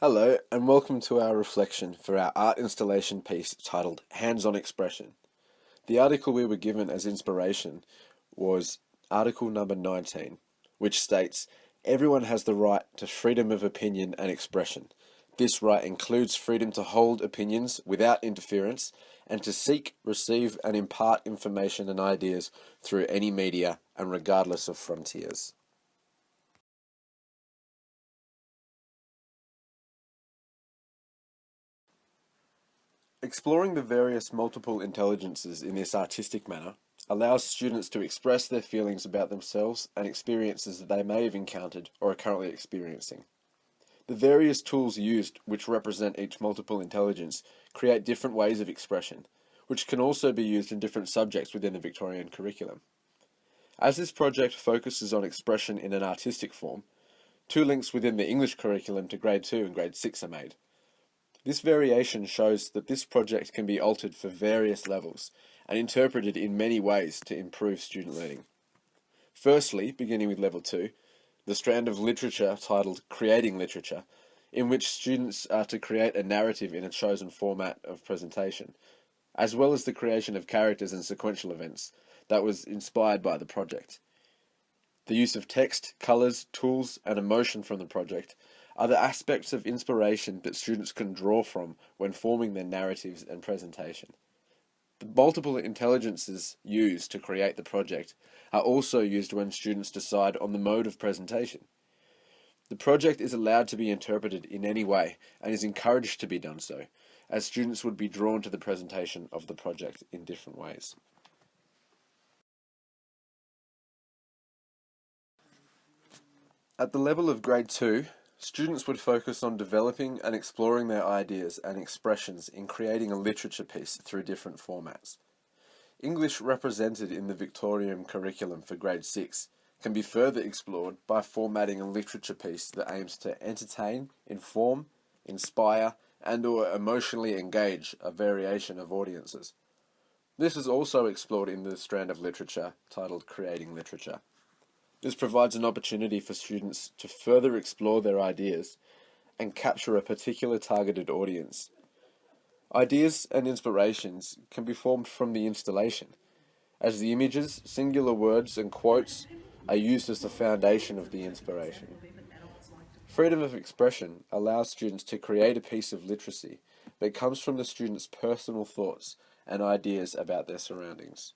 Hello, and welcome to our reflection for our art installation piece titled Hands-on Expression. The article we were given as inspiration was article number 19, which states, "Everyone has the right to freedom of opinion and expression. This right includes freedom to hold opinions without interference and to seek, receive, and impart information and ideas through any media and regardless of frontiers." Exploring the various multiple intelligences in this artistic manner allows students to express their feelings about themselves and experiences that they may have encountered or are currently experiencing. The various tools used, which represent each multiple intelligence, create different ways of expression, which can also be used in different subjects within the Victorian curriculum. As this project focuses on expression in an artistic form, two links within the English curriculum to Grade 2 and Grade 6 are made. This variation shows that this project can be altered for various levels and interpreted in many ways to improve student learning. Firstly, beginning with Level 2, the strand of literature titled Creating Literature, in which students are to create a narrative in a chosen format of presentation, as well as the creation of characters and sequential events that was inspired by the project. The use of text, colours, tools, and emotion from the project are the aspects of inspiration that students can draw from when forming their narratives and presentation. The multiple intelligences used to create the project are also used when students decide on the mode of presentation. The project is allowed to be interpreted in any way and is encouraged to be done so, as students would be drawn to the presentation of the project in different ways. At the level of Grade 2, students would focus on developing and exploring their ideas and expressions in creating a literature piece through different formats. English represented in the Victorian curriculum for Grade 6 can be further explored by formatting a literature piece that aims to entertain, inform, inspire, and/or emotionally engage a variation of audiences. This is also explored in the strand of literature titled Creating Literature. This provides an opportunity for students to further explore their ideas and capture a particular targeted audience. Ideas and inspirations can be formed from the installation, as the images, singular words, and quotes are used as the foundation of the inspiration. Freedom of expression allows students to create a piece of literacy that comes from the student's personal thoughts and ideas about their surroundings.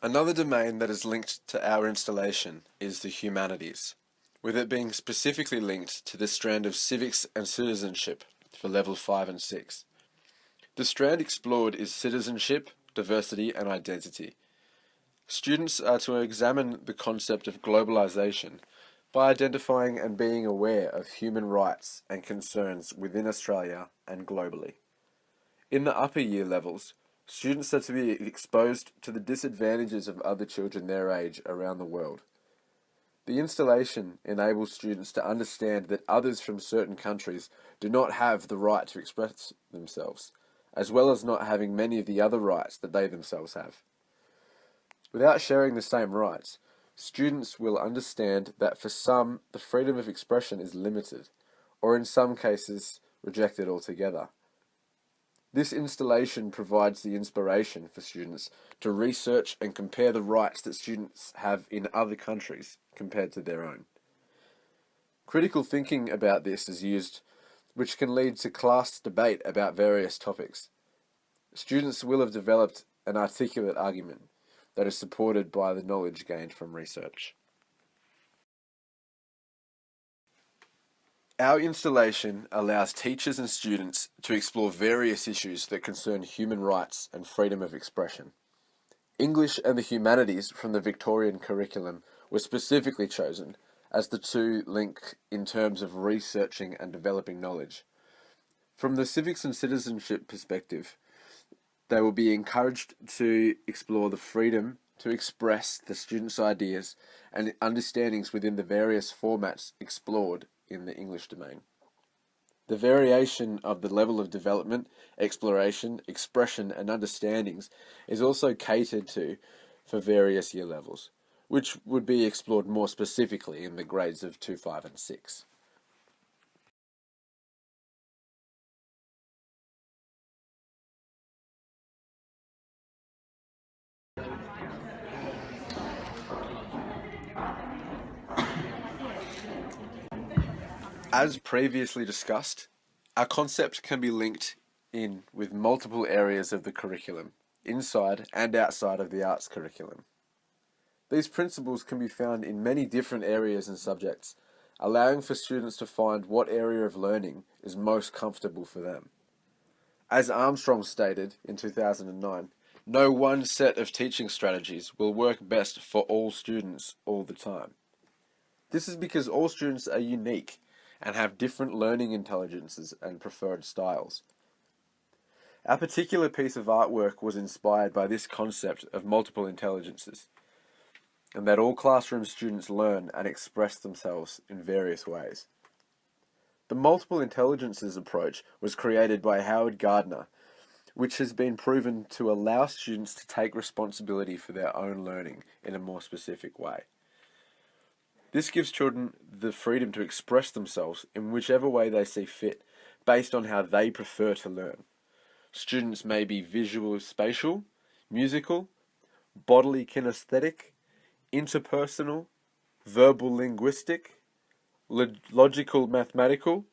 Another domain that is linked to our installation is the humanities, with it being specifically linked to the strand of civics and citizenship for level 5 and 6. The strand explored is citizenship, diversity, and identity. Students are to examine the concept of globalization by identifying and being aware of human rights and concerns within Australia and globally. In the upper year levels, students are to be exposed to the disadvantages of other children their age around the world. The installation enables students to understand that others from certain countries do not have the right to express themselves, as well as not having many of the other rights that they themselves have. Without sharing the same rights, students will understand that for some, the freedom of expression is limited, or in some cases, rejected altogether. This installation provides the inspiration for students to research and compare the rights that students have in other countries compared to their own. Critical thinking about this is used, which can lead to class debate about various topics. Students will have developed an articulate argument that is supported by the knowledge gained from research. Our installation allows teachers and students to explore various issues that concern human rights and freedom of expression. English and the humanities from the Victorian curriculum were specifically chosen as the two link in terms of researching and developing knowledge. From the civics and citizenship perspective, they will be encouraged to explore the freedom to express the students' ideas and understandings within the various formats explored in the English domain. The variation of the level of development, exploration, expression, and understandings is also catered to for various year levels. which would be explored more specifically in the grades of 2, 5 and 6. As previously discussed, our concept can be linked in with multiple areas of the curriculum, inside and outside of the arts curriculum. These principles can be found in many different areas and subjects, allowing for students to find what area of learning is most comfortable for them. As Armstrong stated in 2009, no one set of teaching strategies will work best for all students all the time. This is because all students are unique and have different learning intelligences and preferred styles. Our particular piece of artwork was inspired by this concept of multiple intelligences, and that all classroom students learn and express themselves in various ways. The multiple intelligences approach was created by Howard Gardner, which has been proven to allow students to take responsibility for their own learning in a more specific way. This gives children the freedom to express themselves in whichever way they see fit, based on how they prefer to learn. Students may be visual spatial, musical, bodily kinesthetic, interpersonal, verbal linguistic, logical mathematical,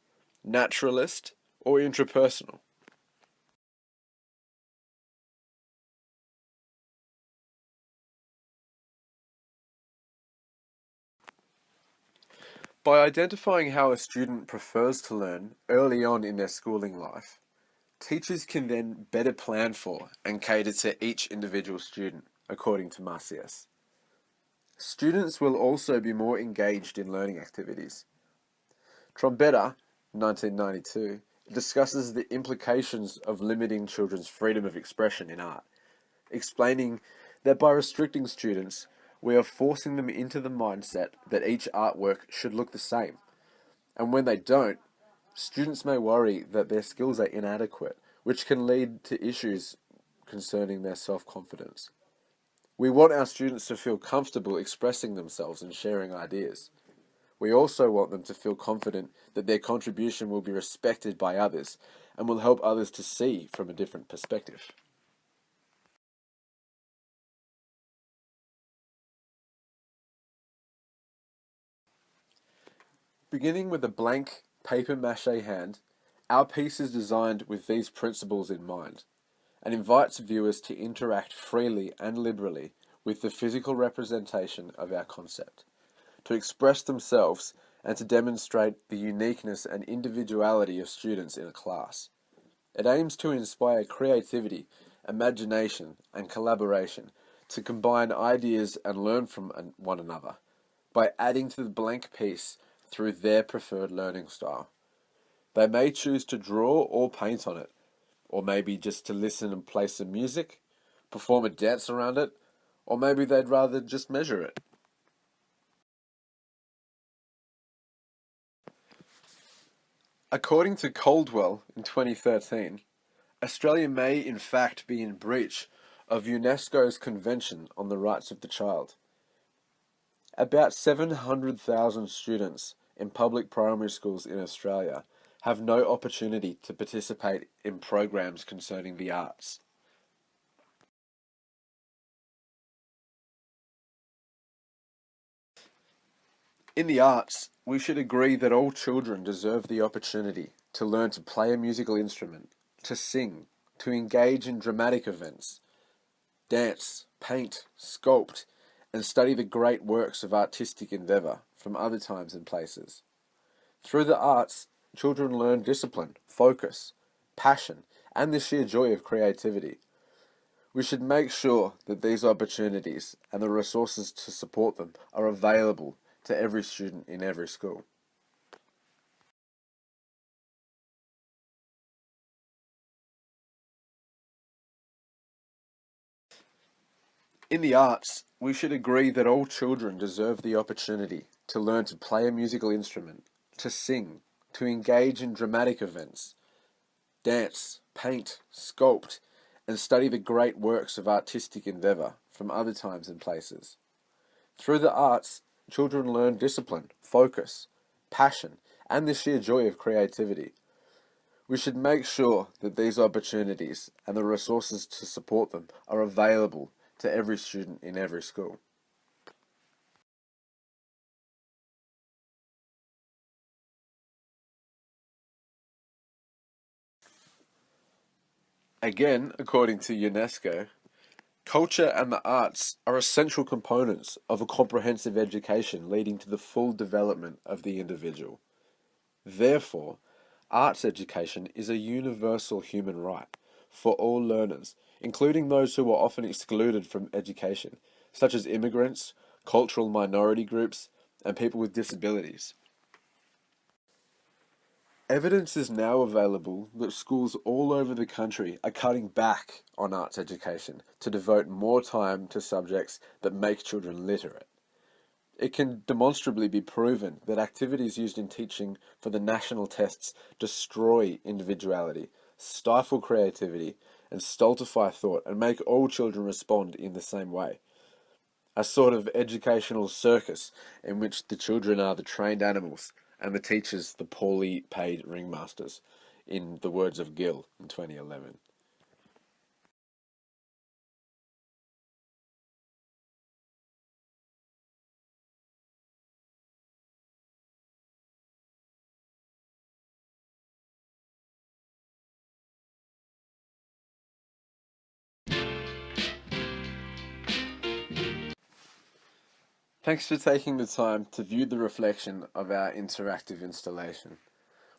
naturalist, or intrapersonal. By identifying how a student prefers to learn early on in their schooling life, teachers can then better plan for and cater to each individual student, according to Marcius. Students will also be more engaged in learning activities. Trombetta, 1992, discusses the implications of limiting children's freedom of expression in art, explaining that by restricting students, we are forcing them into the mindset that each artwork should look the same. And when they don't, students may worry that their skills are inadequate, which can lead to issues concerning their self-confidence. We want our students to feel comfortable expressing themselves and sharing ideas. We also want them to feel confident that their contribution will be respected by others and will help others to see from a different perspective. Beginning with a blank papier-mâché hand, our piece is designed with these principles in mind, and invites viewers to interact freely and liberally with the physical representation of our concept, to express themselves and to demonstrate the uniqueness and individuality of students in a class. It aims to inspire creativity, imagination, and collaboration to combine ideas and learn from one another by adding to the blank piece through their preferred learning style. They may choose to draw or paint on it, or maybe just to listen and play some music, perform a dance around it, or maybe they'd rather just measure it. According to Coldwell in 2013, Australia may in fact be in breach of UNESCO's Convention on the Rights of the Child. About 700,000 students in public primary schools in Australia have no opportunity to participate in programs concerning the arts. In the arts, we should agree that all children deserve the opportunity to learn to play a musical instrument, to sing, to engage in dramatic events, dance, paint, sculpt, and study the great works of artistic endeavour from other times and places. Through the arts, children learn discipline, focus, passion, and the sheer joy of creativity. We should make sure that these opportunities and the resources to support them are available to every student in every school. In the arts, we should agree that all children deserve the opportunity to learn to play a musical instrument, to sing, to engage in dramatic events, dance, paint, sculpt, and study the great works of artistic endeavour from other times and places. Through the arts, children learn discipline, focus, passion, and the sheer joy of creativity. We should make sure that these opportunities and the resources to support them are available to every student in every school. Again, according to UNESCO, culture and the arts are essential components of a comprehensive education leading to the full development of the individual. Therefore, arts education is a universal human right for all learners, including those who are often excluded from education, such as immigrants, cultural minority groups, and people with disabilities. Evidence is now available that schools all over the country are cutting back on arts education to devote more time to subjects that make children literate. It can demonstrably be proven that activities used in teaching for the national tests destroy individuality, stifle creativity, and stultify thought and make all children respond in the same way. A sort of educational circus in which the children are the trained animals and the teachers the poorly paid ringmasters, in the words of Gill in 2011. Thanks for taking the time to view the reflection of our interactive installation.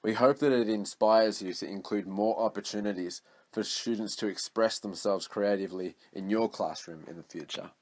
We hope that it inspires you to include more opportunities for students to express themselves creatively in your classroom in the future.